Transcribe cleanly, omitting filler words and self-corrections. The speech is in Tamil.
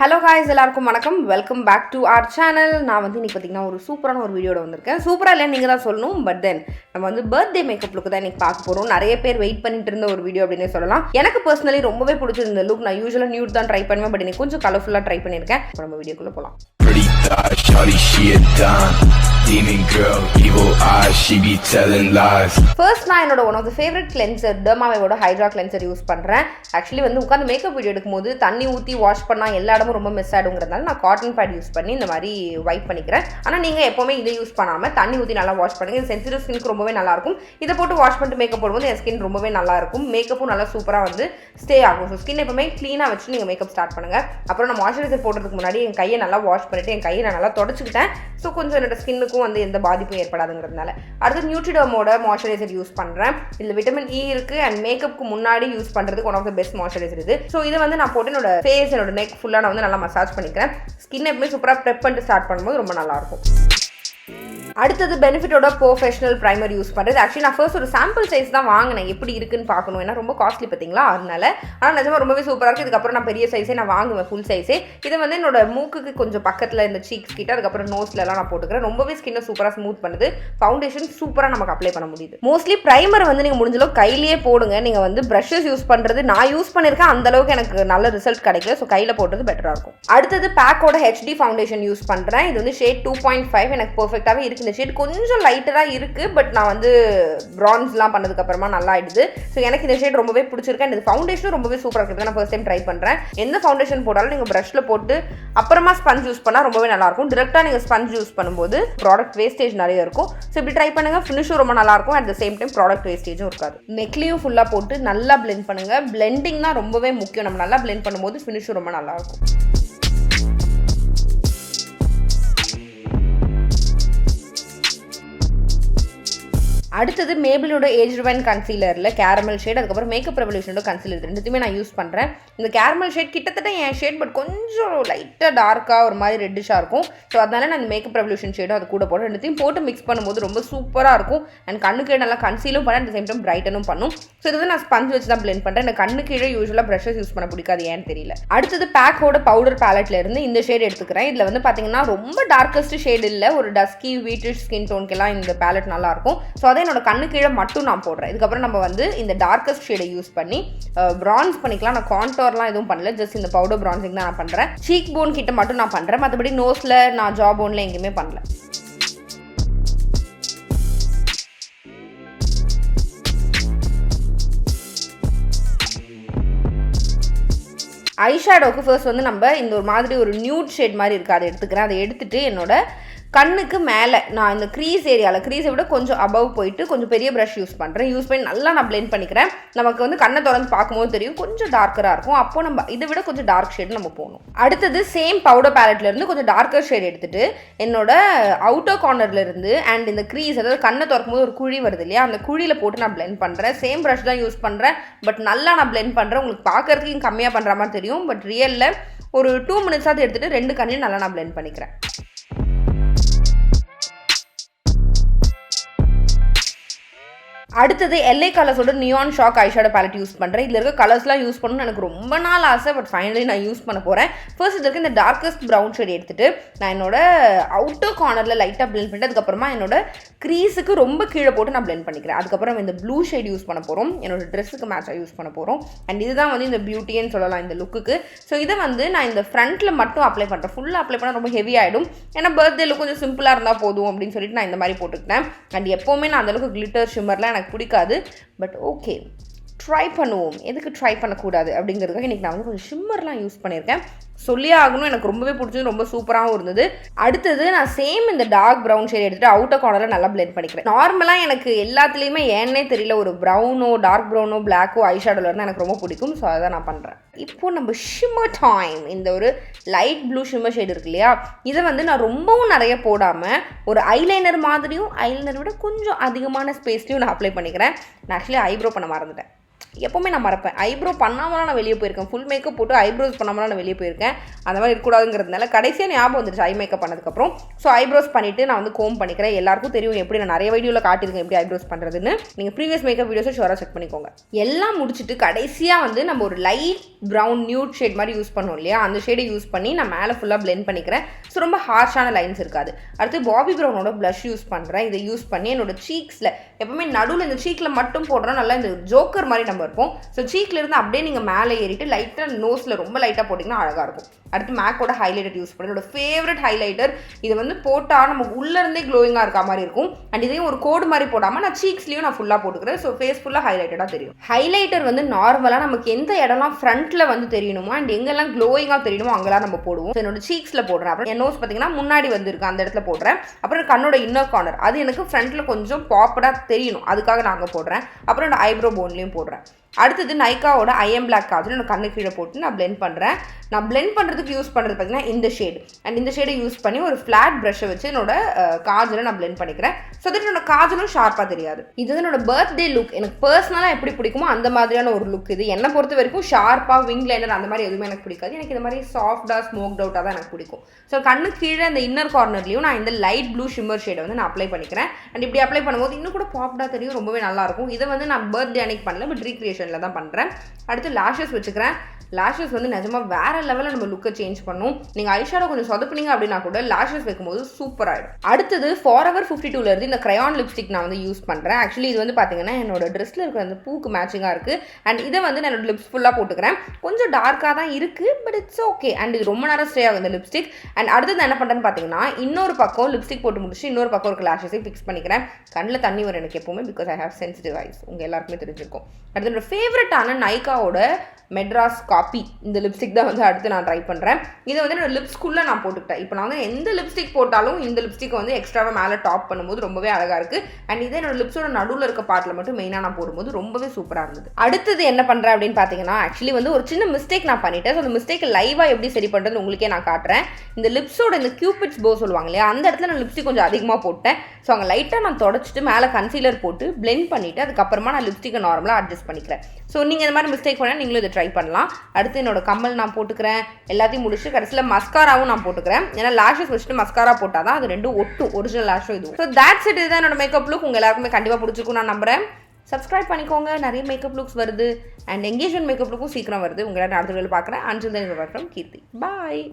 Hello guys, எல்லாருக்கும் வணக்கம். Welcome back to our channel. நான் வந்து இன்னைக்கு பாத்தீங்கன்னா ஒரு சூப்பரான ஒரு வீடியோட வந்திருக்கேன். சூப்பரா இல்ல நீங்க தான் சொல்லணும். பட் தென் நம்ம வந்து பர்த்டே மேக்கப் லுக் தான் இன்னைக்கு பார்க்க போறோம். நிறைய பேர் வெயிட் பண்ணிட்டு இருந்த ஒரு வீடியோ அப்படினே சொல்லலாம். எனக்கு पर्सनली ரொம்பவே பிடிச்சிருந்த லுக். நான் யூசுவலா நியூட் தான் ட்ரை பண்ணுவேன். பட் இன்னைக்கு கொஞ்சம் கலர்ஃபுல்லா ட்ரை பண்ணிருக்கேன். இப்போ நம்ம வீடியோக்குள்ள போலாம். Demon girl, evil eyes, she be telling lies. First நான் என்னோட one of the favorite cleanser டெர்மாவேவோட ஹைட்ரா கிளென்சர் யூஸ் பண்றேன். ஆக்சுவலி வந்து உட்கார்ந்து மேக்கப் வீடியோ எடுக்கும்போது தண்ணி ஊத்தி வாஷ் பண்ணா எல்லா இடமும் ரொம்ப மிஸ் ஆயிடும்ங்கறதால நான் காட்டன் பேட் யூஸ் பண்ணி இந்த மாதிரி வைப் பண்ணிக்கிறேன். ஆனா நீங்க எப்பவுமே இதை யூஸ் பண்ணாம தண்ணி ஊத்தி நல்லா வாஷ் பண்ணுங்க. சென்சிட்டிவ் ஸ்கின்க்கு ரொம்பவே நல்லா இருக்கும். இத போட்டு வாஷ் பண்ணிட்டு மேக்கப் போடும்போது என் ஸ்கின் ரொம்பவே நல்லா இருக்கும். மேக்கப்பும் நல்லா சூப்பரா வந்து ஸ்டே ஆகும். ஸோ ஸ்கின் எப்பவுமே க்ளீனா வச்சு நீங்க மேக்கப் ஸ்டார்ட் பண்ணுங்க. அப்புறம் நான் மாய்ஸ்சரைசர் போடுறதுக்கு முன்னாடி என் கையை நல்லா வாஷ் பண்ணிட்டு என் கையை நான் நல்லா தொடச்சுக்கிட்டேன். ஸோ கொஞ்சம் என்னோட ஸ்கின்னுக்கும் வந்து எந்த பாதிப்பும் ஏற்படாதுங்கிறதுனால. அடுத்து நியூட்ரிடர்மோட மாய்ஸ்சரைசர் யூஸ் பண்றேன். இதுல விட்டமின் இ இருக்கு அண்ட் மேக்கப்புக்கு முன்னாடி யூஸ் பண்றதுக்கு one of the best moisturiser இது. ஸோ இதை வந்து நான் போட்டு என்னோட ஃபேஸ் என்னோட நெக் ஃபுல்லா நான் வந்து நல்லா மசாஜ் பண்ணிக்கிறேன். ஸ்கின் எப்பவுமே சூப்பரா ப்ரெப் பண்ணிட்டு ஸ்டார்ட் பண்ணும்போது ரொம்ப நல்லா இருக்கும். அடுத்தது பெனிஃபிட்டோட ப்ரொஃபஷனல் ப்ரைமர் யூஸ் பண்ணுறது. ஆக்சுவலி நான் ஃபர்ஸ்ட் ஒரு சாம்பிள் சைஸ் தான் வாங்கினேன், எப்படி இருக்குன்னு பார்க்கணும். ஏன்னா ரொம்ப காஸ்ட்லி பார்த்தீங்களா, அதனால. ஆனால் நிஜமாக ரொம்பவே சூப்பராக இருக்குது. இதுக்கப்புறம் நான் பெரிய சைஸே நான் வாங்குவேன், ஃபுல் சைஸே. இதை வந்து என்னோட மூக்குக்கு கொஞ்சம் பக்கத்தில் இந்த சீக்ஸ் கிட்ட, அதுக்கப்புறம் நோஸ்லலாம் நான் போட்டுக்கிறேன். ரொம்பவே ஸ்கின்னை சூப்பராக ஸ்மூத் பண்ணுது. ஃபவுண்டேஷன் சூப்பராக நமக்கு அப்ளை பண்ண முடியுது. மோஸ்ட்லி ப்ரைமர் வந்து நீங்கள் முடிஞ்சளவு கையிலேயே போடுங்க. நீங்கள் வந்து ப்ரஷஸ் யூஸ் பண்ணுறது நான் யூஸ் பண்ணியிருக்கேன், அந்தளவுக்கு எனக்கு நல்ல ரிசல்ட் கிடைக்கல. ஸோ கையில் போடுறது பெட்டராக இருக்கும். அடுத்தது பேக்கோட ஹெச்டி ஃபவுண்டேஷன் யூஸ் பண்ணுறேன். இது வந்து ஷேட் 2.5 எனக்கு பர்ஃபெக்டாகவே இருக்குது. இந்த ஷேட் கொஞ்சம் லைட்டராக இருக்குது, பட் நான் வந்து ப்ரான்ஸ்லாம் பண்ணதுக்கு அப்புறமா நல்லா ஆயிடுது. ஸோ எனக்கு இந்த ஷேட் ரொம்பவே பிடிச்சிருக்கேன். இந்த ஃபவுண்டேஷனும் ரொம்பவே சூப்பராக இருக்குது. நான் ஃபர்ஸ்ட் டைம் ட்ரை பண்ணுறேன். எந்த ஃபவுண்டேஷன் போட்டாலும் நீங்கள் ப்ரஷில் போட்டு அப்புறமா ஸ்பஞ்ச் யூஸ் பண்ணால் ரொம்பவே நல்லாயிருக்கும். டிரெக்டாக நீங்கள் ஸ்பஞ்ச் யூஸ் பண்ணும்போது ப்ராடக்ட் வேஸ்டேஜ் நிறைய இருக்கும். ஸோ இப்படி ட்ரை பண்ணுங்கள். ஃபினிஷும் ரொம்ப நல்லாயிருக்கும். At the same time product வேஸ்டேஜும் இருக்காது. நெக்லையும் ஃபுல்லாக போட்டு நல்லா பிளெண்ட் பண்ணுங்கள். பிளெண்டிங் தான் ரொம்பவே முக்கியம். நம்ம நல்லா பிளெண்ட் பண்ணும்போது ஃபினிஷும் ரொம்ப நல்லாயிருக்கும். அடுத்தது மேபிளோட ஏஜ் ரிவைன் கன்சீலரில் கேரமல் ஷேட், அதுக்கப்புறம் மேக்கப் ரெவல்யூஷனோட கன்சீலர் ரெண்டுத்தையுமே நான் யூஸ் பண்ணுறேன். இந்த கேரமல் ஷேட் கிட்டத்தட்ட என் ஷேட், பட் கொஞ்சம் லைட்டாக டார்க்காக ஒரு மாதிரி ரெட்டிஷாக இருக்கும். ஸோ அதனால நான் இந்த மேக்கப் ரெவல்யூஷன் ஷேடும் அது கூட போட்டு ரெண்டுத்தையும் போட்டு மிக்ஸ் பண்ணும்போது ரொம்ப சூப்பராக இருக்கும். அண்ட் கண்ணுக்கு நல்லா கன்சீலும் பண்ண, அட் சேம் டைம் பிரைட்டனும் பண்ணும். ஸோ இது வந்து நான் ஸ்பஞ்ச் வச்சு தான் பிளெண்ட் பண்ணுறேன். எனக்கு கண்ணு கீழே யூஸ்வலாக ப்ரஷஸ் யூஸ் பண்ண பிடிக்காது, ஏன்னு தெரியல. அடுத்தது பேக்கோட பவுடர் பேலட்ல இருந்து இந்த ஷேட் எடுத்துக்கிறேன். இதில் வந்து பார்த்தீங்கன்னா ரொம்ப டார்க்கஸ்ட் ஷேட் இல்லை, ஒரு டஸ்கி வீட்டிஷ் ஸ்கின் டோனுக்கெல்லாம் இந்த பேலட் நல்லாயிருக்கும். ஸோ அதே என்னோட கண்ணு கீழே மட்டும் நான் போடுறேன். இதுக்கப்புறம் நம்ம வந்து இந்த டார்க்கஸ்ட் ஷேடை யூஸ் பண்ணி பிரான்ஸ் பண்ணிக்கலாம். நான் கான்டோர்லாம் எதுவும் பண்ணல, ஜஸ்ட் இந்த பவுடர் பிரான்சிங் தான் நான் பண்ணுறேன். சீக் போன் கிட்ட மட்டும் நான் பண்ணுறேன். மற்றபடி நோஸில் நான் ஜா போனில் எங்கேயுமே பண்ணல. ஐஷேடோவுக்கு ஃபர்ஸ்ட் வந்து நம்ம இந்த ஒரு மாதிரி ஒரு நியூட் ஷேட் மாதிரி இருக்குது, அதை எடுத்துக்கிறேன். அதை எடுத்துகிட்டு என்னோட கண்ணுக்கு மேலே நான் இந்த க்ரீஸ் ஏரியாவில், க்ரீஸை விட கொஞ்சம் அபவ் போயிட்டு கொஞ்சம் பெரிய ப்ரஷ் யூஸ் பண்ணுறேன். யூஸ் பண்ணி நல்லா நான் பிளெண்ட் பண்ணிக்கிறேன். நமக்கு வந்து கண்ணை திறந்து பார்க்கும்போது தெரியும் கொஞ்சம் டார்க்கராக இருக்கும். அப்போது நம்ம இதை விட கொஞ்சம் டார்க் ஷேட் நம்ம போகணும். அடுத்தது சேம் பவுடர் பேலட்லேருந்து கொஞ்சம் டார்க்கர் ஷேட் எடுத்துகிட்டு என்னோட அவுட்டர் கார்னர்லேருந்து அண்ட் இந்த க்ரீஸ், அதாவது கண்ணை திறக்கும்போது ஒரு குழி வருது இல்லையா, அந்த குழியில் போட்டு நான் பிளெண்ட் பண்ணுறேன். சேம் ப்ரஷ் தான் யூஸ் பண்ணுறேன், பட் நல்லா நான் பிளெண்ட் பண்ணுறேன். உங்களுக்கு பார்க்கறதுக்கு கம்மியாக பண்ணுற மாதிரி தெரியும், பட் ரியலில் ஒரு 2 மினிட்ஸாவது எடுத்துகிட்டு ரெண்டு கண்ணையும் நல்லா நான் பிளெண்ட் பண்ணிக்கிறேன். அடுத்தது LA கலர்ஸோட neon shock eyeshadow palette use பண்ணுறேன். இதில் இருக்க கலர்ஸ்லாம் யூஸ் பண்ணணும்னு எனக்கு ரொம்ப நாள் ஆசை, பட் ஃபைனலி நான் யூஸ் பண்ண போகிறேன். ஃபர்ஸ்ட் இதில் இருக்க இந்த டார்க்கஸ்ட் ப்ரௌன் ஷேட் எடுத்துகிட்டு நான் என்னோட அவுட்டர் கார்னரில் லைட்டாக பிளெண்ட் பண்ணிட்டு அதுக்கப்புறமா என்னோட க்ரீஸுக்கு ரொம்ப கீழே போட்டு நான் பிளெண்ட் பண்ணிக்கிறேன். அதுக்கப்புறம் இந்த ப்ளூ ஷேட் யூஸ் பண்ண போகிறோம், என்னோட ட்ரெஸ்ஸுக்கு மேட்சாக யூஸ் பண்ண போகிறோம். அண்ட் இதுதான் வந்து இந்த பியூட்டின்னு சொல்லலாம் இந்த லுக்குக்கு. ஸோ இதை வந்து நான் இந்த ஃப்ரண்ட்டில் மட்டும் அப்ளை பண்ணுறேன். ஃபுல்லாக அப்ளை பண்ணால் ரொம்ப ஹெவி ஆகிடும். ஏன்னா பர்த்டே லுக் கொஞ்சம் சிம்பிளாக இருந்தால் போதும் அப்படின்னு சொல்லிட்டு நான் இந்த மாதிரி போட்டுக்கிட்டேன். அண்ட் எப்போவுமே நான் அந்தளவுக்கு கிளிட்டர் ஷிம்மர்லாம் எனக்கு பிடிக்காது, பட் ஓகே ட்ரை பண்ணுவோம். எதுக்கு ட்ரை பண்ணக்கூடாது அப்படிங்கிறதுக்காக இன்றைக்கி நான் வந்து கொஞ்சம் ஷிம்மர்லாம் யூஸ் பண்ணியிருக்கேன். சொல்லியே ஆகணும், எனக்கு ரொம்பவே பிடிச்சது, ரொம்ப சூப்பராகவும் இருந்தது. அடுத்தது நான் சேம் இந்த டார்க் ப்ரௌன் ஷேட் எடுத்துகிட்டு அவுட்டர் கார்னரில் நல்லா பிளெண்ட் பண்ணிக்கிறேன். நார்மலாக எனக்கு எல்லாத்துலேயுமே ஏன்னே தெரியல, ஒரு ப்ரௌனோ டார்க் ப்ரௌனோ பிளாக்கோ ஐஷேடோவில் இருந்தால் எனக்கு ரொம்ப பிடிக்கும். ஸோ அதை நான் பண்ணுறேன். இப்போது நம்ம ஷிம்மர் டைம். இந்த ஒரு லைட் ப்ளூ ஷிம்மர் ஷேட் இருக்கு இல்லையா, இதை வந்து நான் ரொம்பவும் நிறைய போடாமல் ஒரு ஐலைனர் மாதிரியும் ஐலைனர் விட கொஞ்சம் அதிகமான ஸ்பேஸ்லையும் நான் அப்ளை பண்ணிக்கிறேன். நான் ஆக்சுவலி ஐப்ரோ பண்ண மறந்துட்டேன். எப்போவுமே நான் மறப்பேன். ஐப்ரோ பண்ணாமலாம் நான் வெளியே போயிருக்கேன். ஃபுல் மேக்கப் போட்டு ஐப்ரோஸ் பண்ணாமலாம் நான் வெளியே போயிருக்கேன். அந்த மாதிரி இருக்கக்கூடாதுங்கிறதுனால கடைசியாக ஞாபகம் வந்துருச்சு ஐ மேக்கப் பண்ணதுக்கப்புறம். ஸோ ஐப்ரோஸ் பண்ணிவிட்டு நான் வந்து கோம் பண்ணிக்கிறேன். எல்லாருக்கும் தெரியும் எப்படி நான் நிறைய வீடியோவில் காட்டியிருக்கேன் எப்படி ஐப்ரோஸ் பண்ணுறதுன்னு. நீங்கள் ப்ரீவியஸ் மேக்கப் வீடியோஸை ஷோராக செக் பண்ணிக்கோங்க. எல்லாம் முடிச்சுட்டு கடைசியாக வந்து நம்ம ஒரு லைட் ப்ரௌன் நியூட் ஷேட் மாதிரி யூஸ் பண்ணோம் இல்லையா, அந்த ஷேடை யூஸ் பண்ணி நான் மேலே ஃபுல்லாக பிளெண்ட் பண்ணிக்கிறேன். ஸோ ரொம்ப ஹார்ஷான லைன்ஸ் இருக்காது. அடுத்து பாபி ப்ரௌனோட ப்ளஷ் யூஸ் பண்ணுறேன். இதை யூஸ் பண்ணி என்னோட சீக்ஸில் எப்பவுமே நடுவில் இந்த சீக்கில் மட்டும் போடுறோம், நல்லா இந்த ஜோக்கர் மாதிரி நம்ம இருப்போம். ஸோ சீக்கில் இருந்து அப்படியே நீங்கள் மேலே ஏறிட்டு லைட்டாக நோஸில் ரொம்ப லைட்டாக போட்டிங்கன்னா அழகாக இருக்கும். அடுத்து மேக்கோட ஹைலைட்டர் யூஸ் பண்ணி என்னோட ஃபேவரட் ஹைலைட்டர். இதை வந்து போட்டால் நம்ம உள்ளேருந்தே க்ளோயிங்காக இருக்க மாதிரி இருக்கும். அண்ட் இதையும் ஒரு கோடு மாதிரி போடாமல் நான் சீக்ஸ்லையும் நான் ஃபுல்லாக போட்டுக்கிறேன். ஸோ ஃபேஸ் ஃபுல்லாக ஹைலைட்டடாக தெரியும். ஹைலைட்டர் வந்து நார்மலாக நமக்கு எந்த இடம்லாம் ஃப்ரண்ட்டில் வந்து தெரியணுமோ அண்ட் எங்கெல்லாம் க்ளோயிங்காக தெரியணுமோ அங்கெல்லாம் நம்ம போடுவோம். ஸோ என்னோட சீக்ஸில் போடுறேன். அப்புறம் என் நோஸ் பார்த்தீங்கன்னா முன்னாடி வந்துருக்கு, அந்த இடத்துல போடுறேன். அப்புறம் கண்ணோட இன்னர் கார்னர் அது எனக்கு ஃப்ரண்ட்டில் கொஞ்சம் பாப்படாக தெரியணும், அதுக்காக நாங்கள் போடுறேன். அப்புறம் என்னோட ஐப்ரோ போன்லேயும் போடுறேன். அடுத்தது நைக்காவோட ஐஎம் பிளாக் காஜல் என்னோட கண்ணு கீழே போட்டு நான் பிளெண்ட் பண்ணுறேன். நான் பிளெண்ட் பண்ணுறதுக்கு யூஸ் பண்ணுறது பார்த்தீங்கன்னா இந்த ஷேடு. அண்ட் இந்த ஷேடை யூஸ் பண்ணி ஒரு ஃப்ளாட் ப்ரஷ்ஷை வச்சு என்னோட காஜலை நான் பிளெண்ட் பண்ணிக்கிறேன். ஸோ தட் என்னோட காஜலும் ஷார்ப்பாக தெரியாது. இது என்னோட பர்த்டே லுக். எனக்கு பர்சனலாக எப்படி பிடிக்குமோ அந்த மாதிரியான ஒரு லுக் இது. என்னை பொறுத்த வரைக்கும் ஷார்ப்பாக விங் லைனர் அந்த மாதிரி எதுவுமே எனக்கு பிடிக்காது. எனக்கு இந்த மாதிரி சாஃப்டாக ஸ்மோக்ட் அவுட்டாக தான் எனக்கு பிடிக்கும். ஸோ கண்ணு கீழே அந்த இன்னர் கார்னர்லையும் நான் இந்த லைட் ப்ளூ ஷிம்மர் ஷேடை வந்து நான் அப்ளை பண்ணிக்கிறேன். அண்ட் இப்படி அப்ளை பண்ணும்போது இன்னும் கூட பாப்டாக தெரியும், ரொம்பவே நல்லாயிருக்கும். இதை வந்து நான் பர்த்டே அன்னைக்கு பண்ணல, பட் ரீக்ரியேஷனில் தான் பண்ணுறேன். அடுத்து லேஷஸ் வச்சுக்கிறேன். லேஷஸ் வந்து நிஜமாக வேறு லெவலில் நம்ம லுக்கை சேஞ்ச் பண்ணும். நீங்கள் ஐஷேடோ கொஞ்சம் சொதப்புனீங்க அப்படின்னா கூட லேஷஸ் வைக்கும்போது சூப்பர் ஆகிடும். அடுத்தது ஃபாரெவர் 52 இருந்து இந்த கிரையான் லிப்ஸ்டிக் நான் வந்து யூஸ் பண்ணுறேன். ஆக்சுவலி இது வந்து பார்த்தீங்கன்னா என்னோட ட்ரெஸ்ஸில் இருக்கிற அந்த பூக்கு மேட்சிங்காக இருக்குது. அண்ட் இதை வந்து நான் என்னோட லிப்ஸ் ஃபுல்லாக போட்டுக்கிறேன். கொஞ்சம் டார்க்காக தான் இருக்குது, பட் இட்ஸ் ஓகே. அண்ட் இது ரொம்ப நேரம் ஸ்டே ஆகும் இந்த லிப்ஸ்டிக். அண்ட் அடுத்தது என்ன பண்ணுறேன்னு பார்த்தீங்கன்னா இன்னொரு பக்கம் லிப்ஸ்டிக் போட்டு முடிச்சு இன்னொரு பக்கம் ஒரு லேஷஸை ஃபிக்ஸ் பண்ணிக்கிறேன். கண்ணில் தண்ணி வரும் எனக்கு எப்போவுமே, because I have sensitive eyes. உங்கள் எல்லாருக்குமே தெரிஞ்சிருக்கும். அடுத்து என்னோட ஃபேவரட்டான நைக்காவோட மெட்ராஸ்-காப்பி இந்த லிப்ஸ்டிக் தான் வந்து அடுத்து நான் ட்ரை பண்ணுறேன். இதை வந்து என்னோட லிப்ஸ்குள்ளே நான் போட்டுக்கிட்டேன். இப்போ நான் வந்து எந்த லிப்ஸ்டிக் போட்டாலும் இந்த லிப்ஸ்டிக் வந்து எக்ஸ்ட்ராவாக மேலே டாப் பண்ணும்போது ரொம்பவே அழகாக இருக்குது. அண்ட் இதே என்னோட லிப்ஸோட நடுவில் இருக்க பார்ட்டில் மட்டும் மெயினாக நான் போடும்போது ரொம்பவே சூப்பராக இருந்தது. அடுத்தது என்ன பண்ணுறேன் அப்படின்னு பார்த்தீங்கன்னா ஆக்சுவலி வந்து ஒரு சின்ன மிஸ்டேக் நான் பண்ணிட்டேன். ஸோ அந்த மிஸ்டேக் லைவாக எப்படி சரி பண்ணுறது உங்களுக்கே நான் காட்டுறேன். இந்த லிப்ஸோட இந்த கியூபிட்ஸ் போ சொல்லுவாங்க இல்லையா, அந்த இடத்துல நான் லிப்ஸ்டிக் கொஞ்சம் அதிகமாக போட்டேன். ஸோ அங்கே லைட்டாக நான் தொடச்சிட்டு மேலே கன்சீலர் போட்டு பிளெண்ட் பண்ணிவிட்டு அதுக்கப்புறமா நான் லிப்ஸ்டிக்கை நார்மலாக அட்ஜஸ்ட் பண்ணிக்கிறேன். ஸோ நீங்கள் இந்த மாதிரி மிஸ்டேக் பண்ணால் நீங்களும் இதை ட்ரை பண்ணலாம். அடுத்து என்னோட கம்மல் நான் போட்டுக்கிறேன். எல்லாத்தையும் முடிச்சுட்டு கடைசியில் மஸ்காராவும் நான் போட்டுக்கிறேன். ஏன்னா லேஷஸ் வச்சுட்டு மஸ்காரா போட்டால் தான் அது ரெண்டும் ஒட்டும், ஒரிஜினல் லேஷும் இதுவும். So that's it. இதுதான் என்னோட மேக்கப் லுக். உங்கள் எல்லாருக்குமே கண்டிப்பாக பிடிச்சிருக்கும் நான் நம்புறேன். சப்ஸ்கிரைப் பண்ணிக்கோங்க, நிறைய மேக்கப் லுக்ஸ் வருது. அண்ட் எங்கேஜ்மெண்ட் மேக்கப் லுக்கும் சீக்கிரம் வருது. உங்களை அடுத்த வீடியோவில் பார்க்குறேன். Until then from Keerthi. Bye.